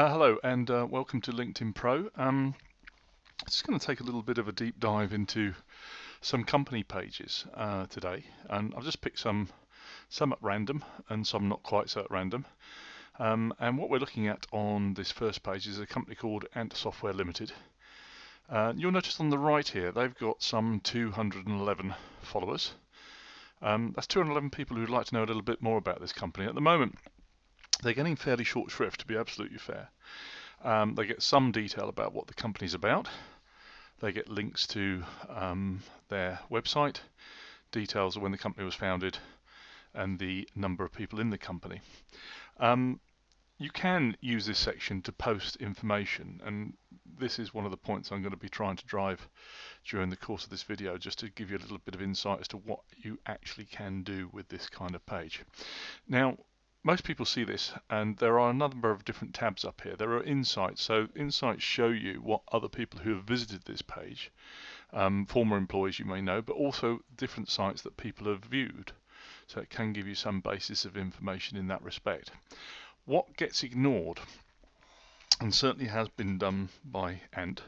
Hello and welcome to LinkedIn Pro. Just going to take a little bit of a deep dive into some company pages today, and I've just picked some at random and some not quite so at random. And what we're looking at on this first page is a company called Ant Software Limited. You'll notice on the right here they've got some 211 followers. That's 211 people who'd like to know a little bit more about this company. At the moment, they're getting fairly short shrift, to be absolutely fair. They get some detail about what the company's about. They get links to their website, details of when the company was founded, and the number of people in the company. You can use this section to post information, and this is one of the points I'm going to be trying to drive during the course of this video, just to give you a little bit of insight as to what you actually can do with this kind of page. Now, most people see this, and there are a number of different tabs up here. There are insights, so insights show you what other people who have visited this page, former employees you may know, but also different sites that people have viewed. So it can give you some basis of information in that respect. What gets ignored, and certainly has been done by Ant,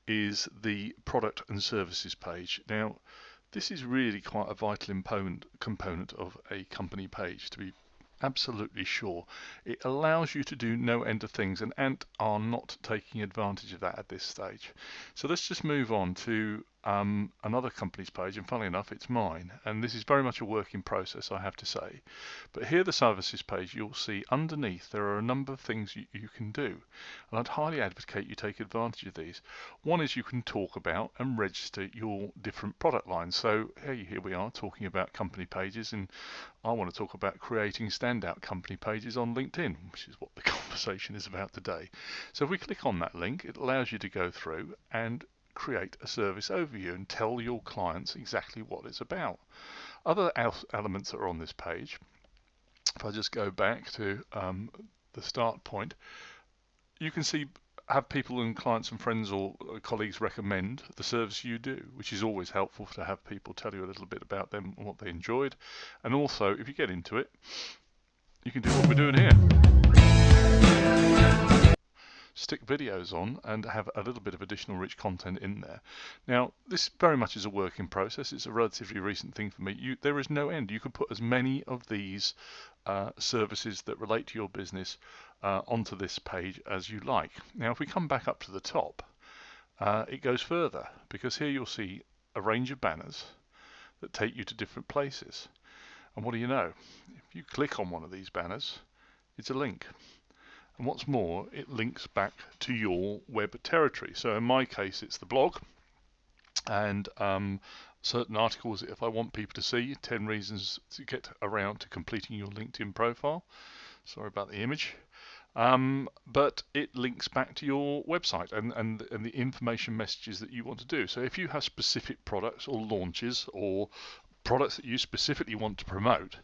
is the product and services page. Now, this is really quite a vital component of a company page, to be absolutely sure. It allows you to do no end of things, and Ant are not taking advantage of that at this stage. So let's just move on to another company's page, and funnily enough it's mine, and this is very much a work in process, I have to say. But here, the services page, you'll see underneath there are a number of things you can do, and I'd highly advocate you take advantage of these. One is you can talk about and register your different product lines. So here we are talking about company pages, and I want to talk about creating standout company pages on LinkedIn, which is what the conversation is about today. So if we click on that link, it allows you to go through and create a service overview and tell your clients exactly what it's about. Other elements that are on this page, if I just go back to the start point, you can see have people and clients and friends or colleagues recommend the service you do, which is always helpful to have people tell you a little bit about them and what they enjoyed. And also, if you get into it, you can do what we're doing here. Stick videos on and have a little bit of additional rich content in there. Now, this very much is a work in process. It's a relatively recent thing for me. There is no end. You could put as many of these services that relate to your business onto this page as you like. Now, if we come back up to the top, it goes further, because here you'll see a range of banners that take you to different places. And what do you know? If you click on one of these banners, it's a link. And what's more, it links back to your web territory. So in my case, it's the blog, and certain articles, if I want people to see 10 reasons to get around to completing your LinkedIn profile. Sorry about the image. But it links back to your website and the information messages that you want to do. So if you have specific products or launches or products that you specifically want to promote,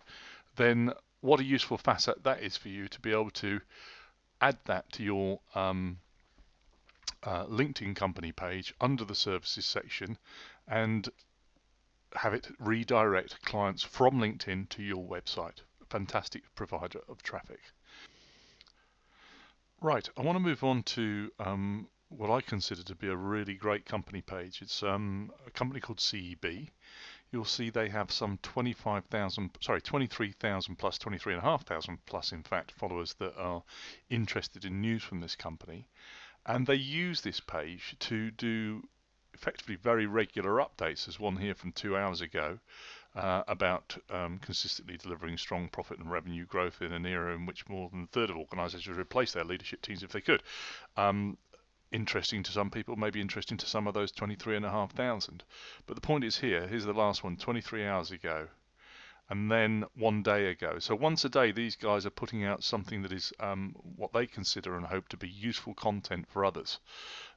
then what a useful facet that is for you to be able to add that to your LinkedIn company page under the services section and have it redirect clients from LinkedIn to your website. A fantastic provider of traffic. Right, I want to move on to what I consider to be a really great company page. It's a company called CEB. You'll see they have some 23,000 plus, 23,500 plus in fact, followers that are interested in news from this company. And they use this page to do effectively very regular updates. There's one here from 2 hours ago about consistently delivering strong profit and revenue growth in an era in which more than a third of organisations replace their leadership teams if they could. Interesting to some people, maybe interesting to some of those 23,500. But the point is here's the last one, 23 hours ago, and then 1 day ago. So once a day, these guys are putting out something that is what they consider and hope to be useful content for others.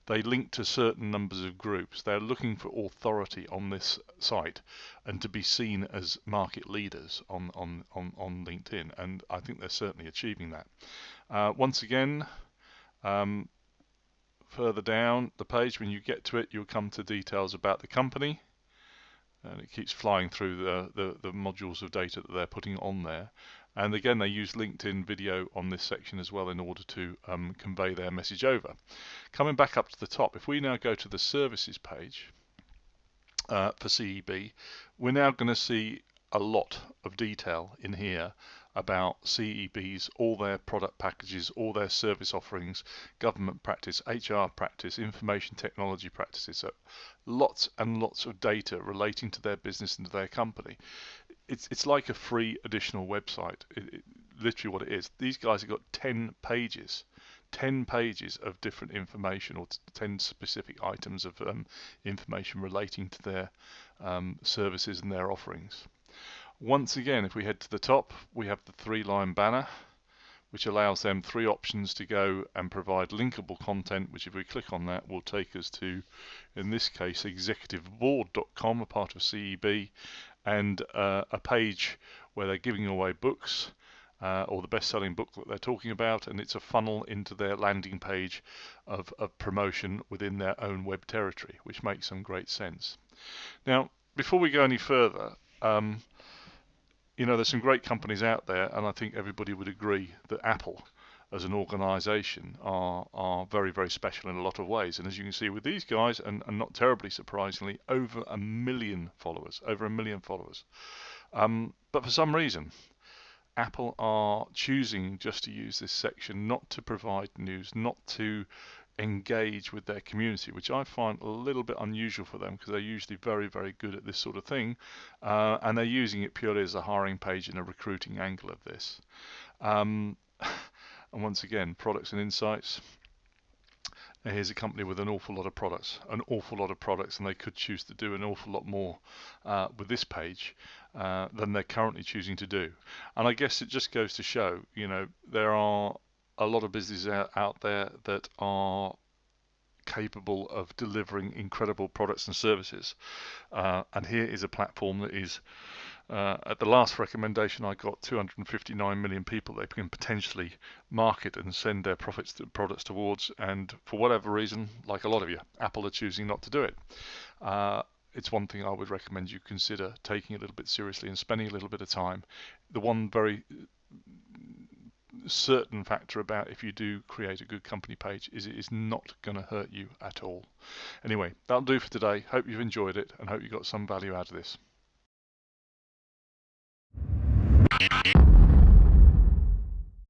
They link to certain numbers of groups. They're looking for authority on this site and to be seen as market leaders on LinkedIn, and I think they're certainly achieving that. Once again, further down the page, when you get to it, you'll come to details about the company, and it keeps flying through the modules of data that they're putting on there. And again, they use LinkedIn video on this section as well in order to convey their message over. Coming back up to the top, if we now go to the services page for CEB, we're now going to see a lot of detail in here about CEB's, all their product packages, all their service offerings, government practice, HR practice, information technology practices. So lots and lots of data relating to their business and to their company. It's like a free additional website. Literally what it is. These guys have got 10 pages. 10 pages of different information, or 10 specific items of information relating to their services and their offerings. Once again, if we head to the top, we have the 3-line banner, which allows them 3 options to go and provide linkable content, which if we click on that will take us to, in this case, executiveboard.com, a part of CEB, and a page where they're giving away books, or the best-selling book that they're talking about, and it's a funnel into their landing page of promotion within their own web territory, which makes some great sense. Now, before we go any further, there's some great companies out there, and I think everybody would agree that Apple as an organization are very, very special in a lot of ways. And as you can see with these guys, and not terribly surprisingly, over 1 million followers. But for some reason, Apple are choosing just to use this section, not to provide news, not to engage with their community, which I find a little bit unusual for them, because they're usually very, very good at this sort of thing, and they're using it purely as a hiring page and a recruiting angle of this. And once again, products and insights. Now here's a company with an awful lot of products, and they could choose to do an awful lot more with this page than they're currently choosing to do. And I guess it just goes to show, there are a lot of businesses out there that are capable of delivering incredible products and services. And here is a platform that is, at the last recommendation I got, 259 million people they can potentially market and send their products towards. And for whatever reason, like a lot of you, Apple are choosing not to do it. It's one thing I would recommend you consider taking a little bit seriously and spending a little bit of time. The one very certain factor about if you do create a good company page is it is not going to hurt you at all. Anyway, that'll do for today. Hope you've enjoyed it and hope you got some value out of this.